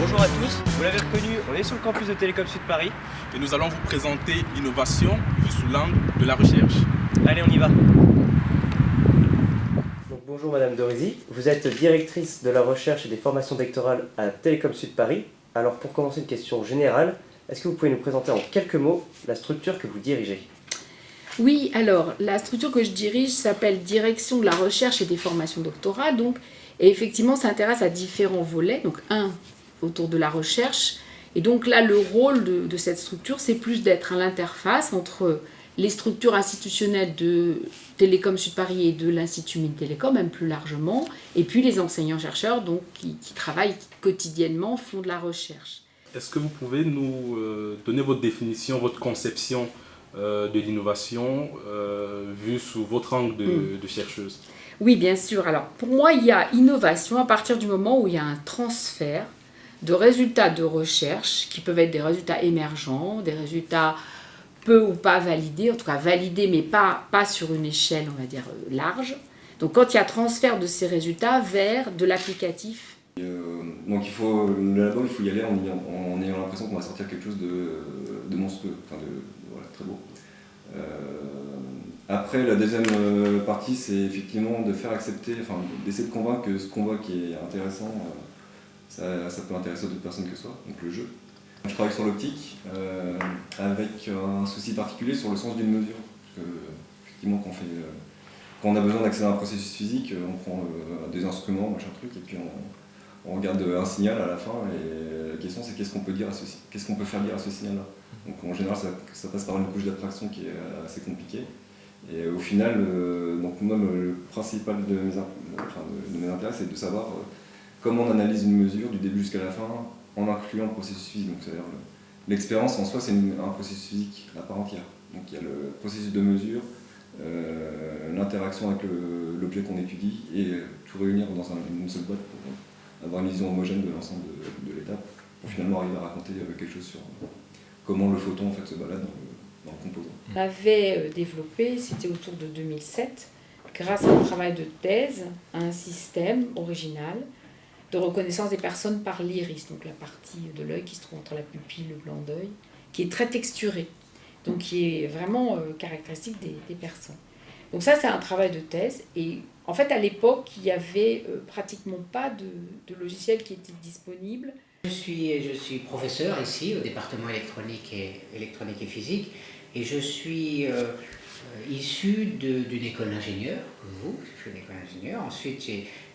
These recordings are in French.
Bonjour à tous, vous l'avez reconnu, on est sur le campus de Télécom Sud Paris. Et nous allons vous présenter l'innovation vue sous l'angle de la recherche. Allez, on y va. Donc, bonjour Madame Dorizy, vous êtes directrice de la recherche et des formations doctorales à Télécom Sud Paris. Alors pour commencer une question générale, est-ce que vous pouvez nous présenter en quelques mots la structure que vous dirigez ? Oui, alors la structure que je dirige s'appelle Direction de la recherche et des formations doctorales, et effectivement s'intéresse à différents volets, donc un autour de la recherche, et donc là le rôle de cette structure c'est plus d'être à l'interface entre les structures institutionnelles de Télécom Sud Paris et de l'Institut Mines Télécom, même plus largement, et puis les enseignants-chercheurs donc, qui travaillent quotidiennement, font de la recherche. Est-ce que vous pouvez nous donner votre définition, votre conception de l'innovation vue sous votre angle de chercheuse? Oui, bien sûr. Alors, pour moi, il y a innovation à partir du moment où il y a un transfert de résultats de recherche qui peuvent être des résultats émergents, des résultats peu ou pas validés, en tout cas validés mais pas sur une échelle, on va dire, large. Donc, quand il y a transfert de ces résultats vers de l'applicatif. Donc là-dedans, il faut y aller en ayant l'impression qu'on va sortir quelque chose de monstrueux, voilà, très beau. Après, la deuxième partie, c'est effectivement de faire accepter, d'essayer de convaincre que ce qu'on voit qui est intéressant, ça peut intéresser d'autres personnes que soi, donc le jeu. Je travaille sur l'optique, avec un souci particulier sur le sens d'une mesure. Parce que, effectivement, quand on a besoin d'accéder à un processus physique, on prend des instruments, machin truc, et puis on regarde un signal à la fin, et la question c'est qu'est-ce qu'on peut faire dire à ce signal-là. Donc en général ça passe par une couche d'abstraction qui est assez compliquée. Et au final, donc moi le principal de mes intérêts c'est de savoir comment on analyse une mesure du début jusqu'à la fin en incluant le processus physique. Donc c'est-à-dire l'expérience en soi c'est un processus physique à part entière. Donc il y a le processus de mesure, l'interaction avec l'objet qu'on étudie et tout réunir dans une seule boîte pour avoir une vision homogène de l'ensemble de l'étape pour finalement arriver à raconter quelque chose sur comment le photon en fait, se balade dans le composant. On avait développé, c'était autour de 2007, grâce à un travail de thèse, un système original de reconnaissance des personnes par l'iris, donc la partie de l'œil qui se trouve entre la pupille et le blanc d'œil, qui est très texturée, donc qui est vraiment caractéristique des personnes. Donc ça, c'est un travail de thèse. Et en fait, à l'époque, il n'y avait pratiquement pas de logiciel qui était disponible. Je suis professeur ici au département électronique et physique. Et je suis issu d'une école d'ingénieur, comme vous. Je suis une école d'ingénieur. Ensuite,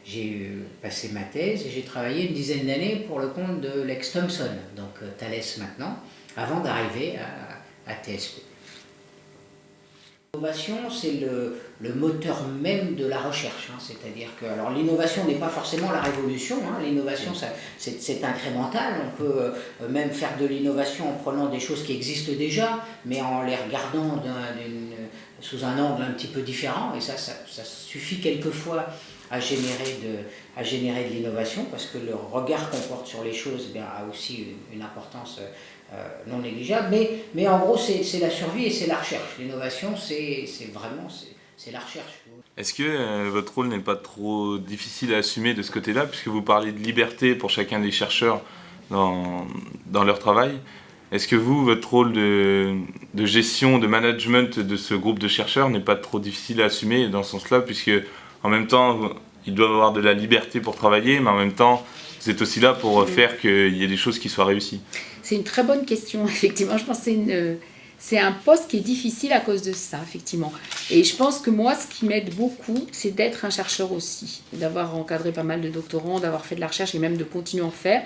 j'ai passé ma thèse et j'ai travaillé une dizaine d'années pour le compte de Lex Thomson, donc Thales maintenant, avant d'arriver à TSP. L'innovation, c'est le moteur même de la recherche, hein. C'est-à-dire que alors, l'innovation n'est pas forcément la révolution, hein. L'innovation c'est incrémental, on peut même faire de l'innovation en prenant des choses qui existent déjà, mais en les regardant sous un angle un petit peu différent, et ça suffit quelquefois à générer de l'innovation, parce que le regard qu'on porte sur les choses a aussi une importance non négligeable, mais en gros c'est la survie et c'est la recherche. L'innovation c'est la recherche. Est-ce que votre rôle n'est pas trop difficile à assumer de ce côté-là, puisque vous parlez de liberté pour chacun des chercheurs dans leur travail? Est-ce que votre rôle de gestion, de management de ce groupe de chercheurs n'est pas trop difficile à assumer dans ce sens-là, puisque en même temps ils doivent avoir de la liberté pour travailler, mais en même temps vous êtes aussi là pour faire qu'il y ait des choses qui soient réussies? C'est une très bonne question, effectivement. Je pense que c'est un poste qui est difficile à cause de ça, effectivement. Et je pense que moi, ce qui m'aide beaucoup, c'est d'être un chercheur aussi, d'avoir encadré pas mal de doctorants, d'avoir fait de la recherche et même de continuer à en faire.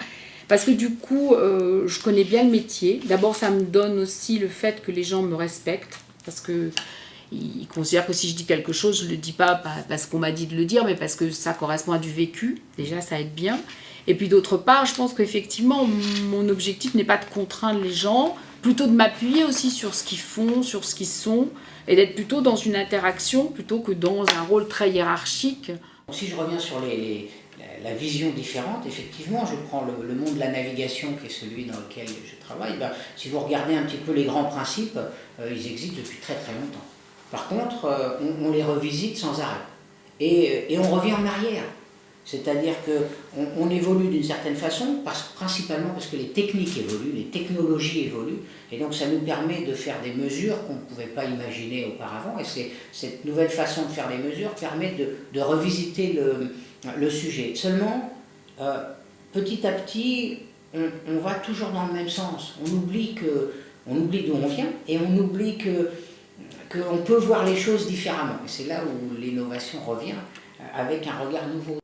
Parce que du coup, je connais bien le métier. D'abord, ça me donne aussi le fait que les gens me respectent, parce qu'ils considèrent que si je dis quelque chose, je ne le dis pas parce qu'on m'a dit de le dire, mais parce que ça correspond à du vécu. Déjà, ça aide bien. Et puis d'autre part, je pense qu'effectivement, mon objectif n'est pas de contraindre les gens, plutôt de m'appuyer aussi sur ce qu'ils font, sur ce qu'ils sont, et d'être plutôt dans une interaction, plutôt que dans un rôle très hiérarchique. Si je reviens sur la vision différente, effectivement, je prends le monde de la navigation, qui est celui dans lequel je travaille. Si vous regardez un petit peu les grands principes, ils existent depuis très très longtemps. Par contre, on les revisite sans arrêt. Et on revient en arrière. C'est-à-dire qu'on évolue d'une certaine façon, principalement parce que les techniques évoluent, les technologies évoluent, et donc ça nous permet de faire des mesures qu'on ne pouvait pas imaginer auparavant, et cette nouvelle façon de faire les mesures permet de revisiter le sujet. Seulement, petit à petit, on va toujours dans le même sens. On oublie d'où on vient, et on oublie qu'on peut voir les choses différemment. Et c'est là où l'innovation revient, avec un regard nouveau.